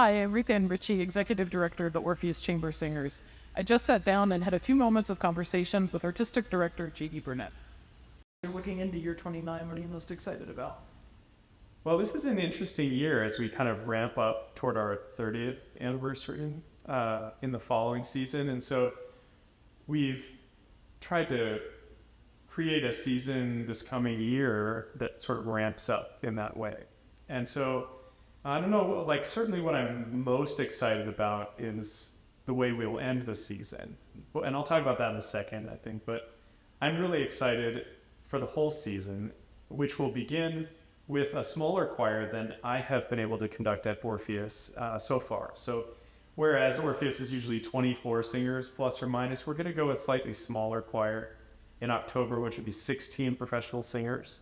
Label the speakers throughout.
Speaker 1: Hi, I'm Ruth Ann Ritchie, Executive Director of the Orpheus Chamber Singers. I just sat down and had a few moments of conversation with Artistic Director J.D. Burnett. You're looking into year 29, what are you most excited about?
Speaker 2: Well, this is an interesting year as we kind of ramp up toward our 30th anniversary in the following season. And so we've tried to create a season this coming year that sort of ramps up in that way. And so I don't know, like certainly what I'm most excited about is the way we'll end the season. And I'll talk about that in a second, I think. But I'm really excited for the whole season, which will begin with a smaller choir than I have been able to conduct at Orpheus so far. So whereas Orpheus is usually 24 singers plus or minus, we're going to go with slightly smaller choir in October, which would be 16 professional singers.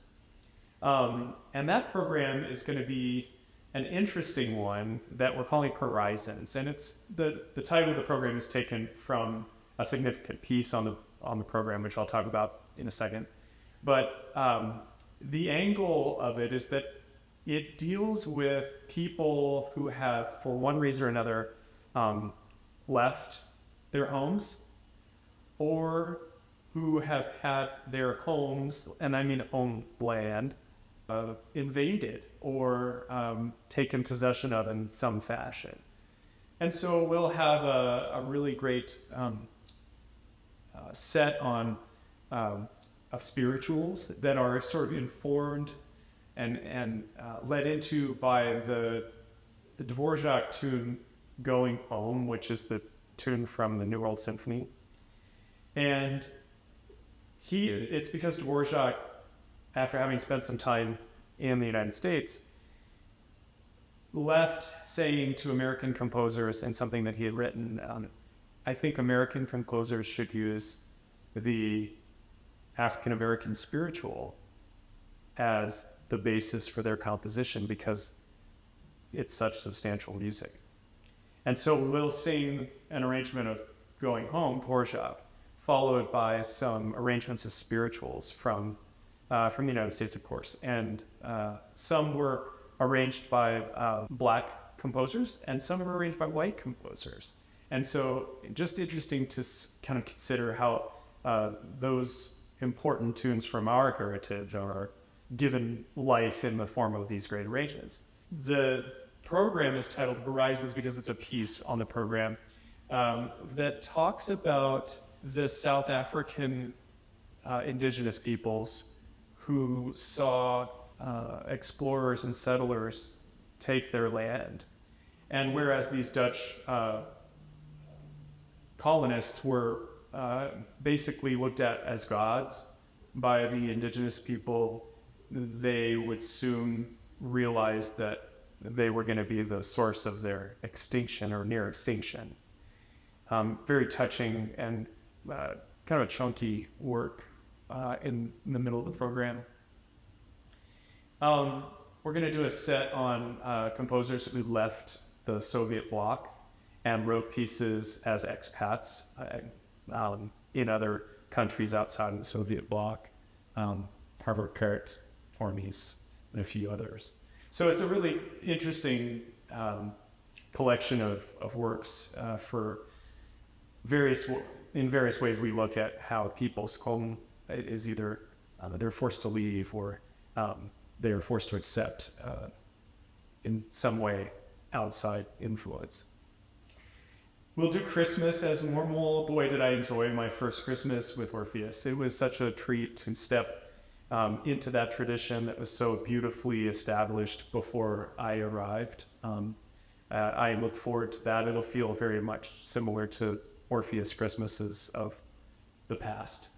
Speaker 2: And that program is going to be an interesting one that we're calling Horizons. And it's the title of the program is taken from a significant piece on the program, which I'll talk about in a second. But the angle of it is that it deals with people who have, for one reason or another, left their homes, or who have had their homes, and I mean owned land, invaded or taken possession of in some fashion. And so we'll have a really great set on of spirituals that are sort of informed and led into by the Dvorak tune Going Home, which is the tune from the New World Symphony. And it's because Dvorak, after having spent some time in the United States, left saying to American composers, and something that he had written, I think American composers should use the African American spiritual as the basis for their composition because it's such substantial music. And so we'll sing an arrangement of Going Home, Dvorak, followed by some arrangements of spirituals from the United States, of course. And some were arranged by black composers, and some were arranged by white composers. And so just interesting to kind of consider how those important tunes from our heritage are given life in the form of these great arrangements. The program is titled Horizons because it's a piece on the program that talks about the South African indigenous peoples who saw explorers and settlers take their land. And whereas these Dutch colonists were basically looked at as gods by the indigenous people, they would soon realize that they were going to be the source of their extinction or near extinction. Very touching and kind of a chunky work in the middle of the program. We're going to do a set on composers who left the Soviet bloc and wrote pieces as expats in other countries outside of the Soviet bloc, Harvard Kurt, Hormes, and a few others. So it's a really interesting collection of works for in various ways we look at how people's home is either they're forced to leave or they are forced to accept in some way outside influence. We'll do Christmas as normal. Boy, did I enjoy my first Christmas with Orpheus. It was such a treat to step into that tradition that was so beautifully established before I arrived. I look forward to that. It'll feel very much similar to Orpheus Christmases of the past.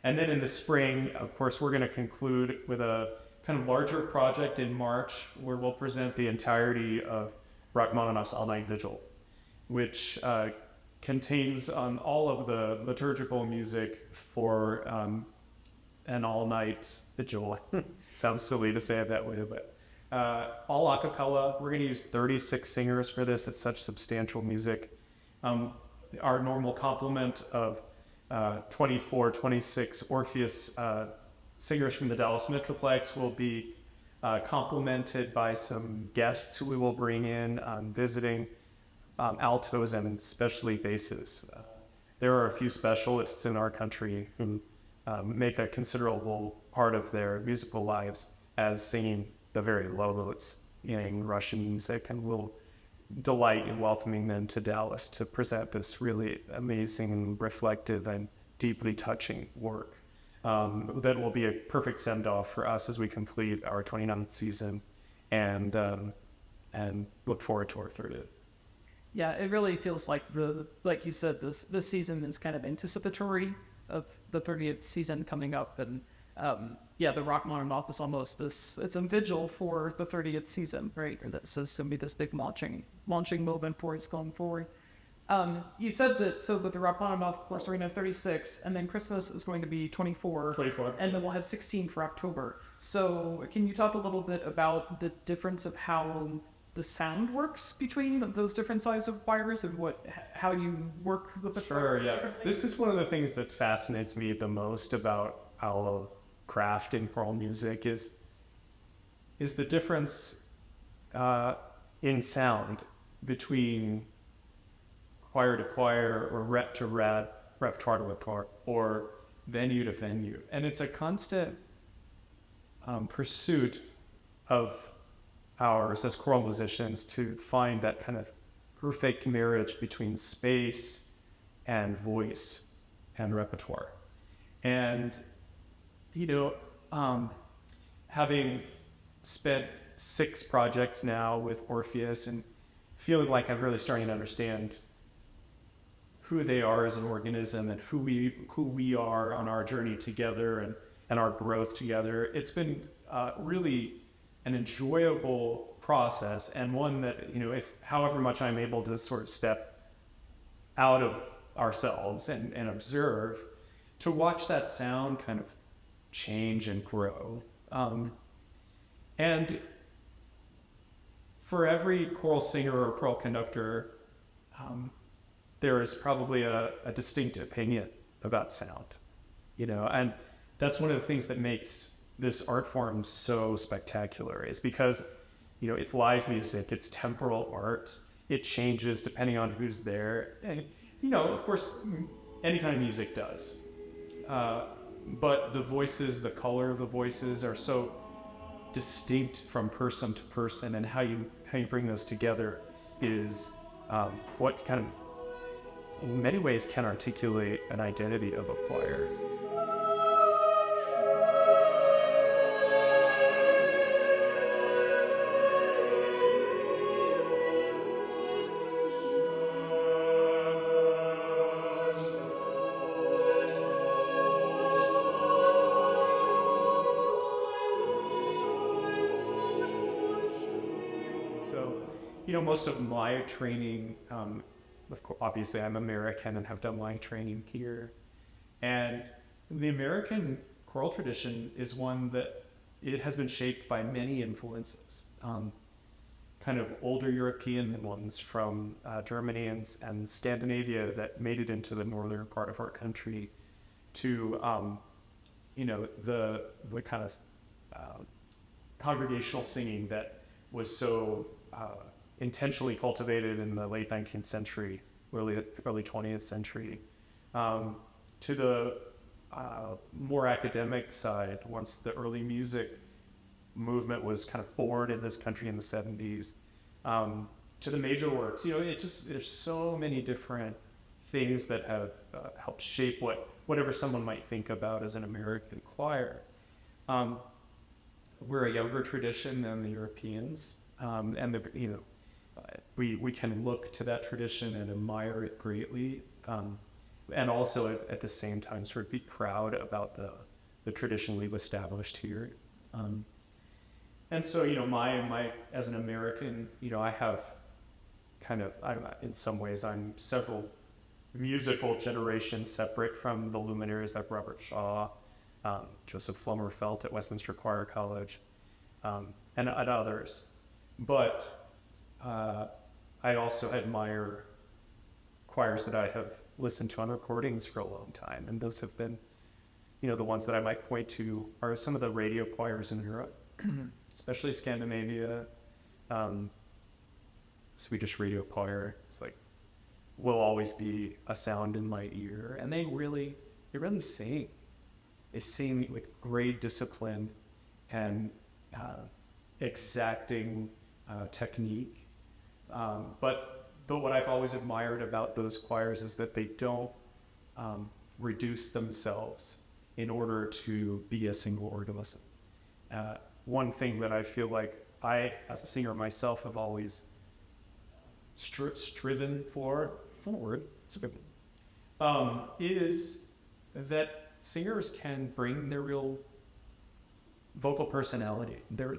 Speaker 2: And then in the spring, of course, we're going to conclude with a kind of larger project in March where we'll present the entirety of Rachmaninoff's All-Night Vigil, which contains all of the liturgical music for an all-night vigil. Sounds silly to say it that way, but all a cappella. We're going to use 36 singers for this. It's such substantial music. Our normal complement of 24, 26 Orpheus singers from the Dallas Metroplex will be complemented by some guests who we will bring in visiting, altos and especially basses. There are a few specialists in our country who make a considerable part of their musical lives as singing the very low notes in Russian music, and we'll delight in welcoming them to Dallas to present this really amazing, reflective, and deeply touching work. That will be a perfect send-off for us as we complete our 29th season and look forward to our 30th.
Speaker 1: Yeah, it really feels like like you said, this season is kind of anticipatory of the 30th season coming up, and the Rachmaninoff is almost it's a vigil for the 30th season, right? That's going to be this big launching moment for us going forward. You said that with the Rachmaninoff, of course, we're going to have 36, and then Christmas is going to be 24.
Speaker 2: 24.
Speaker 1: And then we'll have 16 for October. So can you talk a little bit about the difference of how the sound works between those different sizes of choirs and how you work with the
Speaker 2: Sure, yeah. This is one of the things that fascinates me the most about our craft in choral music is the difference in sound between choir to choir or rep to rep, repertoire to repertoire, or venue to venue. And it's a constant pursuit of ours as choral musicians to find that kind of perfect marriage between space and voice and repertoire. And, having spent 6 projects now with Orpheus and feeling like I'm really starting to understand who they are as an organism and who we are on our journey together and our growth together, it's been really an enjoyable process, and one that, if however much I'm able to sort of step out of ourselves and observe, to watch that sound kind of change and grow. And for every choral singer or choral conductor, there is probably a distinct opinion about sound, and that's one of the things that makes this art form so spectacular, is because, it's live music, it's temporal art, it changes depending on who's there. And, of course, any kind of music does. But the voices, the color of the voices are so distinct from person to person, and how you bring those together is what kind of, in many ways, can articulate an identity of a choir. Most of my training, obviously I'm American and have done my training here, and the American choral tradition is one that it has been shaped by many influences, kind of older European ones from Germany and Scandinavia that made it into the northern part of our country, to the kind of congregational singing that was so intentionally cultivated in the late 19th century, early 20th century, to the more academic side, once the early music movement was kind of born in this country in the 70s, to the major works. There's so many different things that have helped shape whatever someone might think about as an American choir. We're a younger tradition than the Europeans, and we can look to that tradition and admire it greatly, and also at the same time sort of be proud about the tradition we've established here. And so, my as an American, I have in some ways, I'm several musical generations separate from the luminaries like Robert Shaw, Joseph Flummerfelt at Westminster Choir College, and others. But I also admire choirs that I have listened to on recordings for a long time, and those have been, the ones that I might point to are some of the radio choirs in Europe. especially Scandinavia. Swedish radio choir. It's like will always be a sound in my ear, and they really sing. They sing with great discipline and exacting technique. But what I've always admired about those choirs is that they don't reduce themselves in order to be a single organism. One thing that I feel like I, as a singer myself, have always striven for, it's not a word, is that singers can bring their real vocal personality, their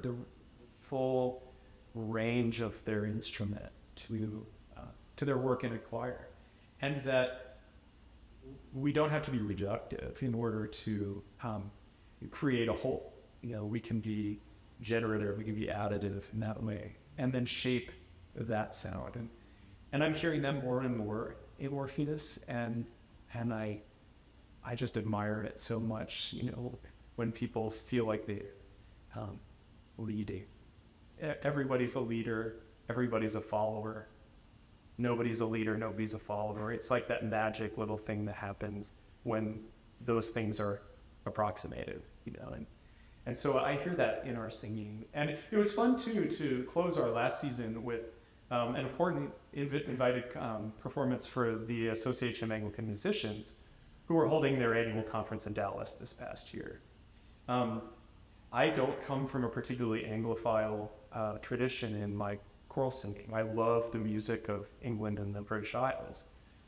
Speaker 2: full range of their instrument to their work in a choir, and that we don't have to be reductive in order to create a whole. We can be generative, we can be additive in that way, and then shape that sound. And I'm hearing them more and more in Orpheus, and I just admire it so much. When people feel like they're leading. Everybody's a leader, everybody's a follower. Nobody's a leader, nobody's a follower. It's like that magic little thing that happens when those things are approximated, And so I hear that in our singing. And it was fun, too, to close our last season with an important invited performance for the Association of Anglican Musicians, who were holding their annual conference in Dallas this past year. I don't come from a particularly Anglophile tradition in my choral singing. I love the music of England and the British Isles,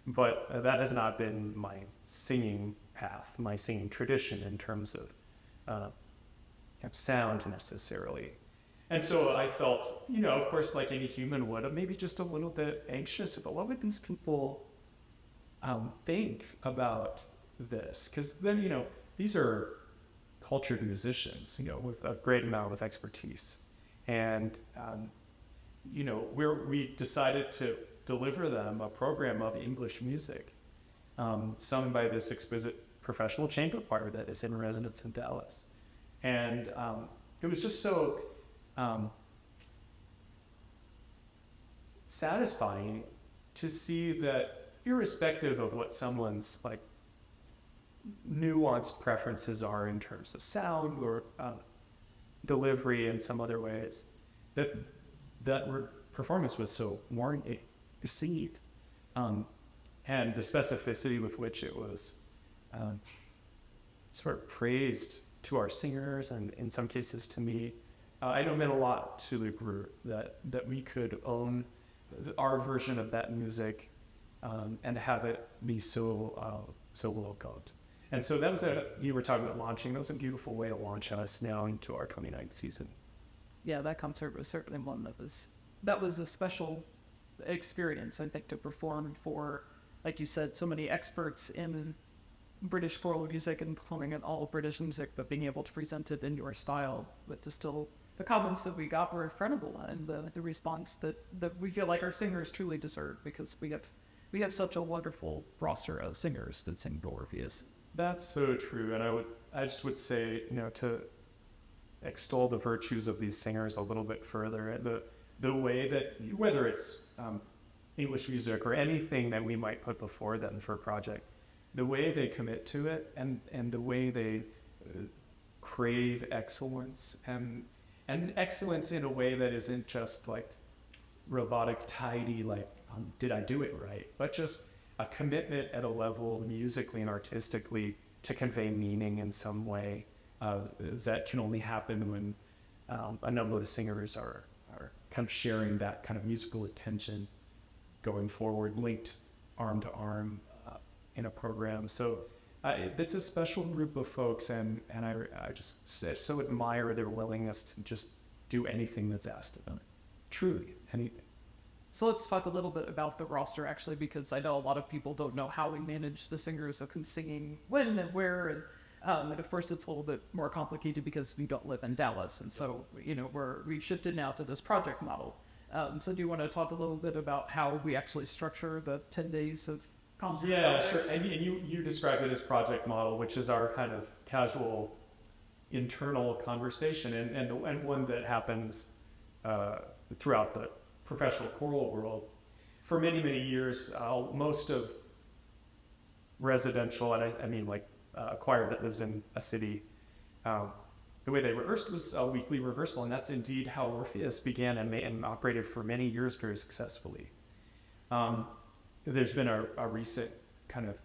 Speaker 2: but that has not been my singing path, my singing tradition in terms of sound necessarily. And so I felt, of course, like any human would, maybe just a little bit anxious about what would these people think about this? Because then, these are cultured musicians, with a great amount of expertise. And, we decided to deliver them a program of English music sung by this exquisite professional chamber choir that is in residence in Dallas. And it was just so satisfying to see that irrespective of what someone's nuanced preferences are in terms of sound or delivery in some other ways, that performance was so warmly received, and the specificity with which it was sort of praised to our singers, and in some cases to me, I know meant a lot to the group that we could own our version of that music and have it be so welcomed. And so that was you were talking about launching. That was a beautiful way to launch us now into our 29th season.
Speaker 1: Yeah, that concert was certainly one that was a special experience, I think, to perform for, like you said, so many experts in British choral music and performing in all British music, but being able to present it in your style, but to still, the comments that we got were incredible, and the response that we feel like our singers truly deserve, because we have such a wonderful roster of singers that sing to Orpheus.
Speaker 2: That's so true, and I just would say, to extol the virtues of these singers a little bit further, the way that, whether it's English music or anything that we might put before them for a project, the way they commit to it, and the way they crave excellence, and excellence in a way that isn't just like robotic, tidy, did I do it right? But just a commitment at a level musically and artistically to convey meaning in some way that can only happen when a number of the singers are kind of sharing that kind of musical attention going forward, linked arm to arm in a program. So it's a special group of folks, and I just so admire their willingness to just do anything that's asked of them. Truly, anything.
Speaker 1: So let's talk a little bit about the roster, actually, because I know a lot of people don't know how we manage the singers of who's singing when and where, and of course it's a little bit more complicated because we don't live in Dallas, and so we shifted now to this project model. So do you want to talk a little bit about how we actually structure the 10 days of concert?
Speaker 2: Yeah, sure. And you described it as project model, which is our kind of casual internal conversation, and one that happens throughout the professional choral world. For many, many years, most of residential, and I mean like a choir that lives in a city, the way they rehearsed was a weekly rehearsal, and that's indeed how Orpheus began and operated for many years very successfully. There's been a recent kind of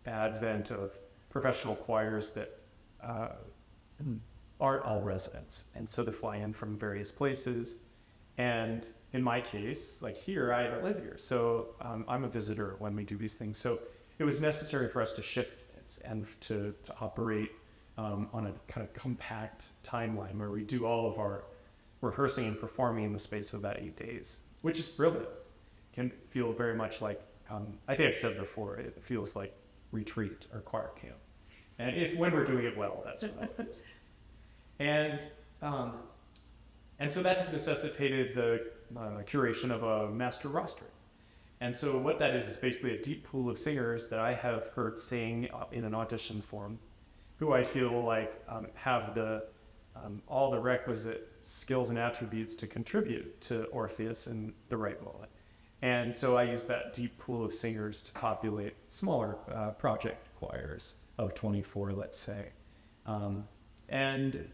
Speaker 2: advent of professional choirs that aren't all residents, and so they fly in from various places. And in my case, like here, I don't live here, so I'm a visitor when we do these things. So it was necessary for us to shift things and to operate on a kind of compact timeline where we do all of our rehearsing and performing in the space of about 8 days, which is thrilling. Can feel very much like, I think I've said before, it feels like retreat or choir camp. And when we're doing it well, that's what it is. And so that has necessitated the curation of a master roster. And so what that is basically a deep pool of singers that I have heard sing in an audition form, who I feel like have all the requisite skills and attributes to contribute to Orpheus in the right moment. And so I use that deep pool of singers to populate smaller project choirs of 24, let's say. And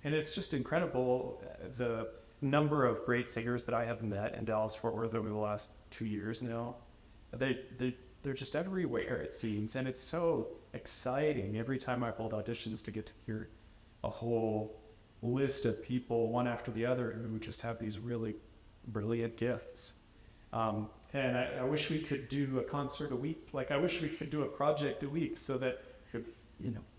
Speaker 2: it's just incredible, the number of great singers that I have met in Dallas-Fort Worth over the last 2 years now. They're just everywhere, it seems, and it's so exciting every time I hold auditions to get to hear a whole list of people, one after the other, who just have these really brilliant gifts. And I wish we could do a concert a week. Like, I wish we could do a project a week so that we could,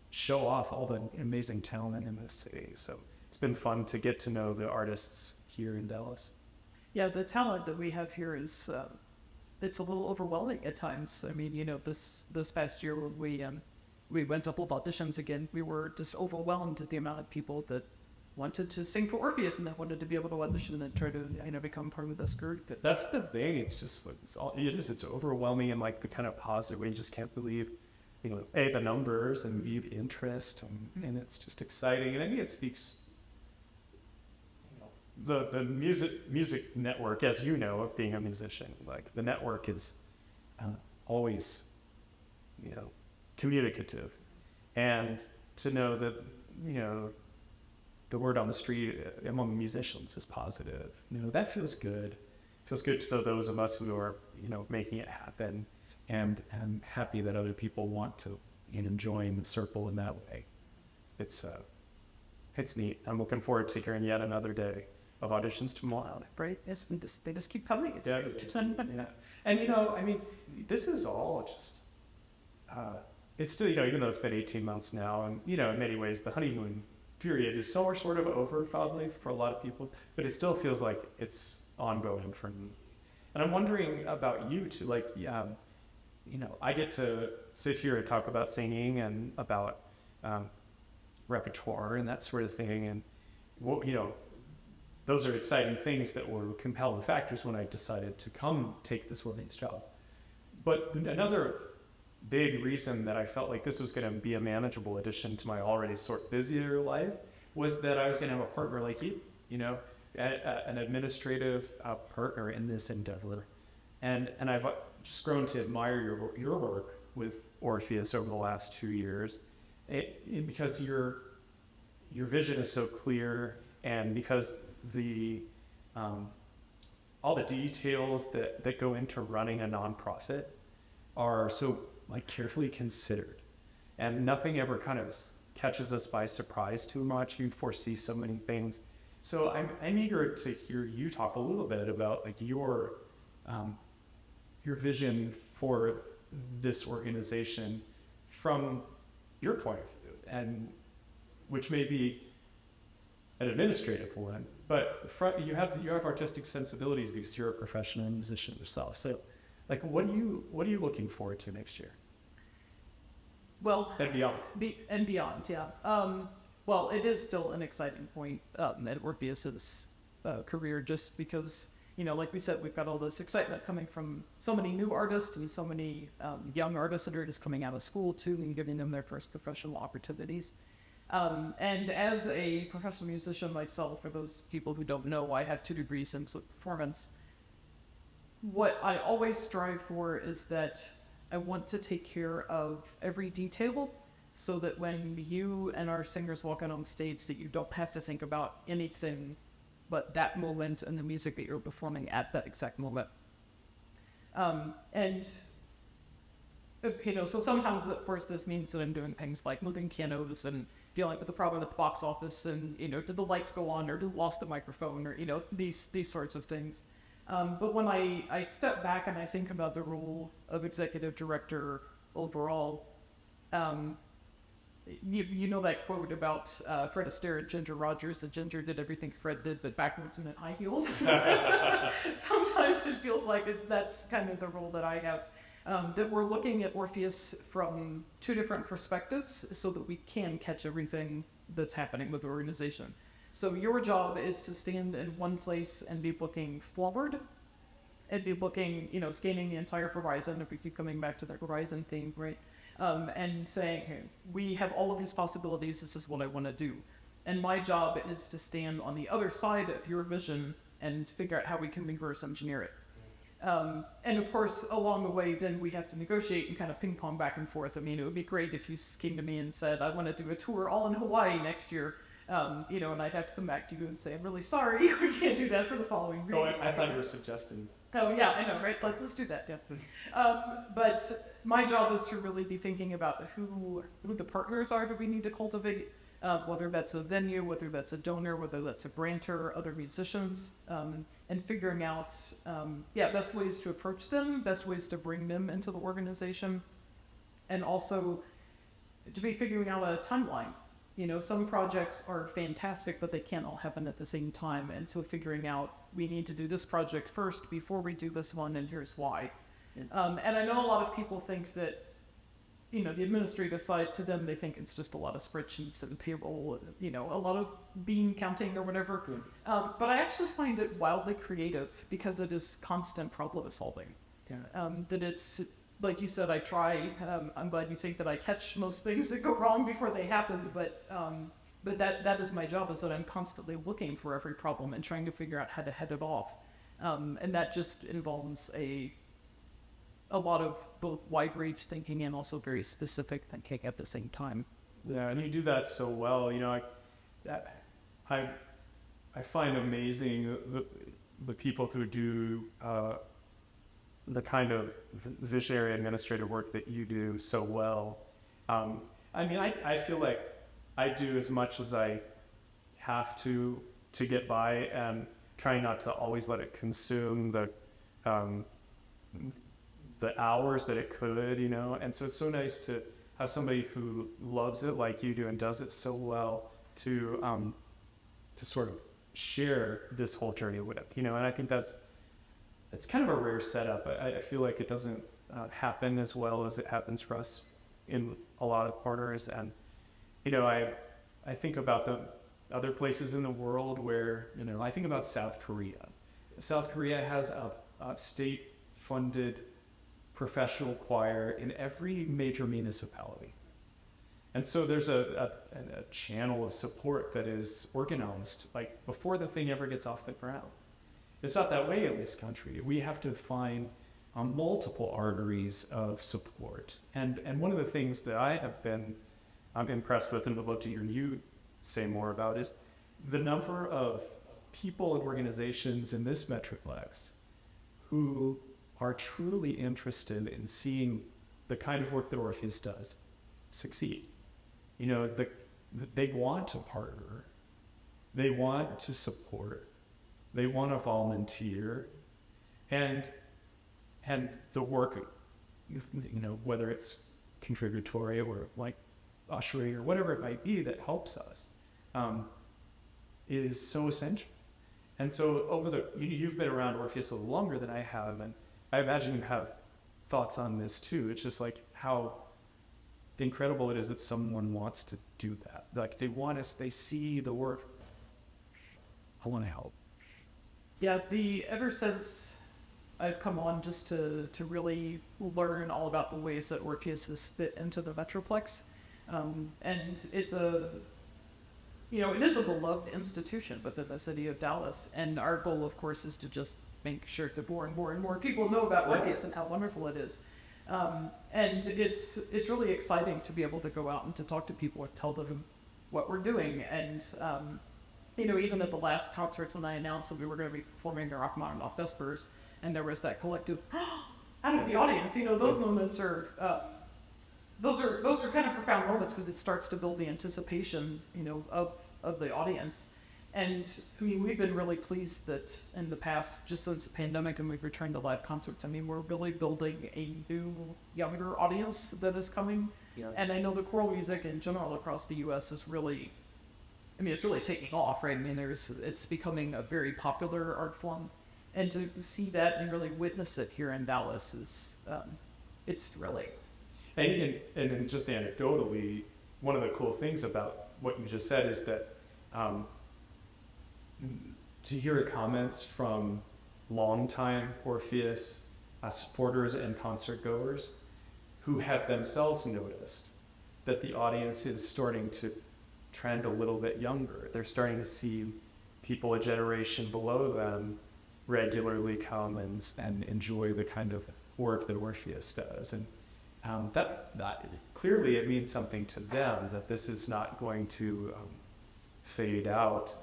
Speaker 2: show off all the amazing talent in this city. So it's been fun to get to know the artists here in Dallas.
Speaker 1: Yeah, the talent that we have here is, it's a little overwhelming at times. I mean, this past year when we went to hold auditions again, we were just overwhelmed at the amount of people that wanted to sing for Orpheus and that wanted to be able to audition and try to become part of this group.
Speaker 2: That's the thing. It's just like it's overwhelming in like the kind of positive way. You just can't believe, A, the numbers, and B, the interest, and it's just exciting. And I think it speaks. The music network, as you know, of being a musician, like the network is always, communicative, and to know that the word on the street among musicians is positive. That feels good. It feels good to those of us who are, making it happen, and I'm happy that other people want to enjoy the circle in that way. It's neat. I'm looking forward to hearing yet another day of auditions tomorrow.
Speaker 1: Right? They just keep coming.
Speaker 2: Yeah. And this is all just. It's still, even though it's been 18 months now, and in many ways the honeymoon period is sort of over, probably for a lot of people, but it still feels like it's ongoing for me. And I'm wondering about you too. Like, I get to sit here and talk about singing and about repertoire and that sort of thing, and those are exciting things that were compelling factors when I decided to come take this woman's job. But another big reason that I felt like this was going to be a manageable addition to my already sort of busier life was that I was going to have a partner like you, an administrative partner in this endeavor. And I've just grown to admire your work with Orpheus over the last 2 years, because your vision is so clear, and because all the details that go into running a nonprofit are so carefully considered, and nothing ever kind of catches us by surprise too much. You foresee so many things. So I'm eager to hear you talk a little bit about your vision for this organization from your point of view, and which may be an administrative one, but you have artistic sensibilities because you're a professional musician yourself. So, what are you looking forward to next year?
Speaker 1: Well,
Speaker 2: and beyond.
Speaker 1: Beyond, yeah. Well, it is still an exciting point at Orpheus's career, just because, like we said, we've got all this excitement coming from so many new artists and so many young artists that are just coming out of school too and giving them their first professional opportunities. And as a professional musician myself, for those people who don't know, I have 2 degrees in performance. What I always strive for is that I want to take care of every detail so that when you and our singers walk out on stage, that you don't have to think about anything but that moment and the music that you're performing at that exact moment. And so sometimes, of course, this means that I'm doing things like moving pianos and dealing with the problem at the box office, and did the lights go on, or did lost the microphone, or these sorts of things. But when I step back and I think about the role of executive director overall, you know that quote about Fred Astaire and Ginger Rogers, that Ginger did everything Fred did, but backwards and in high heels. Sometimes it feels like that's kind of the role that I have. That we're looking at Orpheus from 2 different perspectives so that we can catch everything that's happening with the organization. So your job is to stand in one place and be looking forward and be looking, scanning the entire horizon, if we keep coming back to the horizon theme, right? And saying, hey, we have all of these possibilities, this is what I want to do. And my job is to stand on the other side of your vision and figure out how we can reverse engineer it. And of course, along the way, then we have to negotiate and kind of ping pong back and forth. I mean, it would be great if you came to me and said, I want to do a tour all in Hawaii next year. And I'd have to come back to you and say, I'm really sorry, we can't do that for the following reasons.
Speaker 2: I thought you were suggesting.
Speaker 1: Oh, yeah, I know, right? Let's do that, yeah. But my job is to really be thinking about who the partners are that we need to cultivate, whether that's a venue, whether that's a donor, whether that's a grantor, other musicians, and figuring out, best ways to approach them, best ways to bring them into the organization, and also to be figuring out a timeline. Some projects are fantastic, but they can't all happen at the same time. And so figuring out, we need to do this project first before we do this one, and here's why. And I know a lot of people think that, the administrative side, to them, they think it's just a lot of spreadsheets and payroll, a lot of bean counting or whatever. But I actually find it wildly creative because it is constant problem solving. That it's, like you said, I try. I'm glad you think that I catch most things that go wrong before they happen, but that is my job, is that I'm constantly looking for every problem and trying to figure out how to head it off. And that just involves a lot of both wide range thinking and also very specific thinking at the same time.
Speaker 2: Yeah, and you do that so well. I find amazing the people who do the kind of visionary administrative work that you do so well. I feel like I do as much as I have to get by, and try not to always let it consume the hours that it could, and so it's so nice to have somebody who loves it like you do and does it so well to sort of share this whole journey with, and I think it's kind of a rare setup. I feel like it doesn't happen as well as it happens for us in a lot of corners. And, I think about the other places in the world where, I think about South Korea. South Korea has a state-funded professional choir in every major municipality. And so there's a channel of support that is organized, like, before the thing ever gets off the ground. It's not that way in this country. We have to find multiple arteries of support. And one of the things that I have been impressed with, and would love to hear you say more about, is the number of people and organizations in this Metroplex who are truly interested in seeing the kind of work that Orpheus does succeed. They want to partner. They want to support. They want to volunteer, and the work, whether it's contributory or like ushering or whatever it might be that helps us, is so essential. And so you've been around Orpheus a little longer than I have, and I imagine you have thoughts on this too. It's just like how incredible it is that someone wants to do that. Like, they see the work. I want to help.
Speaker 1: Yeah, ever since I've come on just to really learn all about the ways that Orpheus is fit into the Metroplex, and it's it is a beloved institution within the city of Dallas, and our goal, of course, is to just make sure that more and more and more people know about Orpheus and how wonderful it is. And it's really exciting to be able to go out and to talk to people and tell them what we're doing. And even at the last concerts when I announced that we were going to be performing the Rachmaninoff Vespers, and there was that collective out of the audience. Those moments are those are kind of profound moments because it starts to build the anticipation, of the audience. And I mean, we've been really pleased that in the past, just since the pandemic and we've returned to live concerts, I mean, we're really building a new, younger audience that is coming. Yeah. And I know the choral music in general across the U.S. is really, it's really taking off, right? I mean, it's becoming a very popular art form. And to see that and really witness it here in Dallas is, it's thrilling.
Speaker 2: And just anecdotally, one of the cool things about what you just said is that to hear comments from longtime Orpheus supporters and concert goers who have themselves noticed that the audience is starting to trend a little bit younger. They're starting to see people a generation below them regularly come and enjoy the kind of work that Orpheus does. And that clearly it means something to them, that this is not going to fade out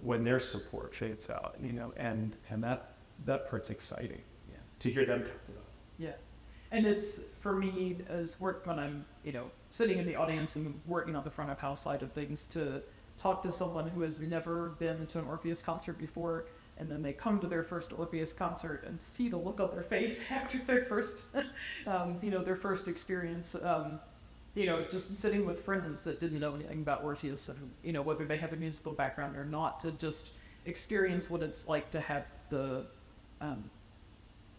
Speaker 2: when their support fades out, and that part's exciting, to hear them talk about it.
Speaker 1: Yeah, and it's, for me, as work when I'm, sitting in the audience and working on the front of house side of things, to talk to someone who has never been to an Orpheus concert before, and then they come to their first Orpheus concert and see the look on their face after their first, their first experience. Just sitting with friends that didn't know anything about Orpheus and, whether they have a musical background or not, to just experience what it's like to have the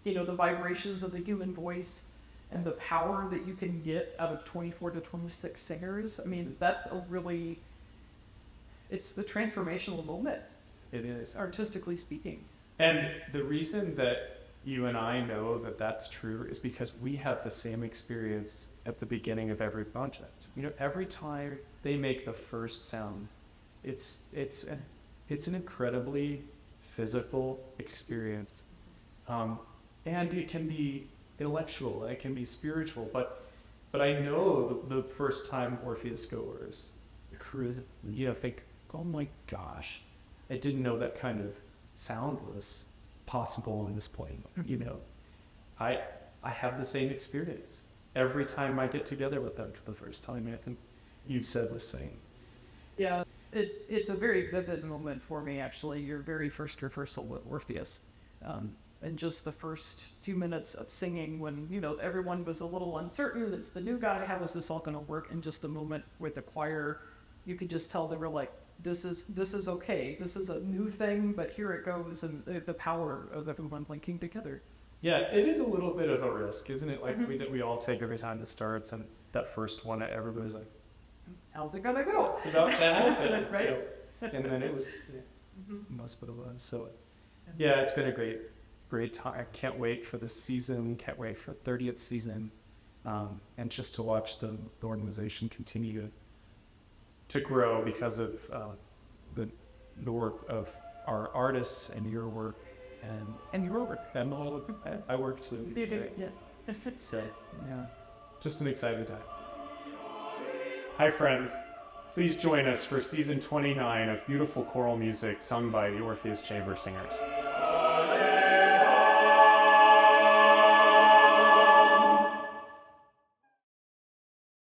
Speaker 1: vibrations of the human voice and the power that you can get out of 24 to 26 singers. I mean, that's it's the transformational moment.
Speaker 2: It is.
Speaker 1: Artistically speaking.
Speaker 2: And the reason that you and I know that that's true is because we have the same experience at the beginning of every project. Every time they make the first sound, it's an incredibly physical experience. And it can be intellectual, it can be spiritual, but I know the first time Orpheus goers, think, oh my gosh, I didn't know that kind of sound was possible on this plane. I have the same experience every time I get together with them for the first time. I think you've said the same.
Speaker 1: Yeah, it's a very vivid moment for me, actually, your very first rehearsal with Orpheus. And just the first few minutes of singing when, everyone was a little uncertain. It's the new guy. How is this all going to work? And just the moment with the choir, you could just tell they were like, this is okay. This is a new thing, but here it goes. And the power of everyone linking together.
Speaker 2: Yeah, it is a little bit of a risk, isn't it? Like we all take every time it starts, and that first one, everybody's like,
Speaker 1: how's it gonna go?
Speaker 2: It's about to happen.
Speaker 1: Right?
Speaker 2: And then it was, most of it was. So, yeah, it's been a great time. I can't wait for the season, can't wait for 30th season, and just to watch the organization continue to grow because of the work of our artists and your work. And your work. And I work too.
Speaker 1: You do, yeah.
Speaker 2: So, yeah, just an exciting time. Hi, friends. Please join us for season 29 of beautiful choral music sung by the Orpheus Chamber Singers.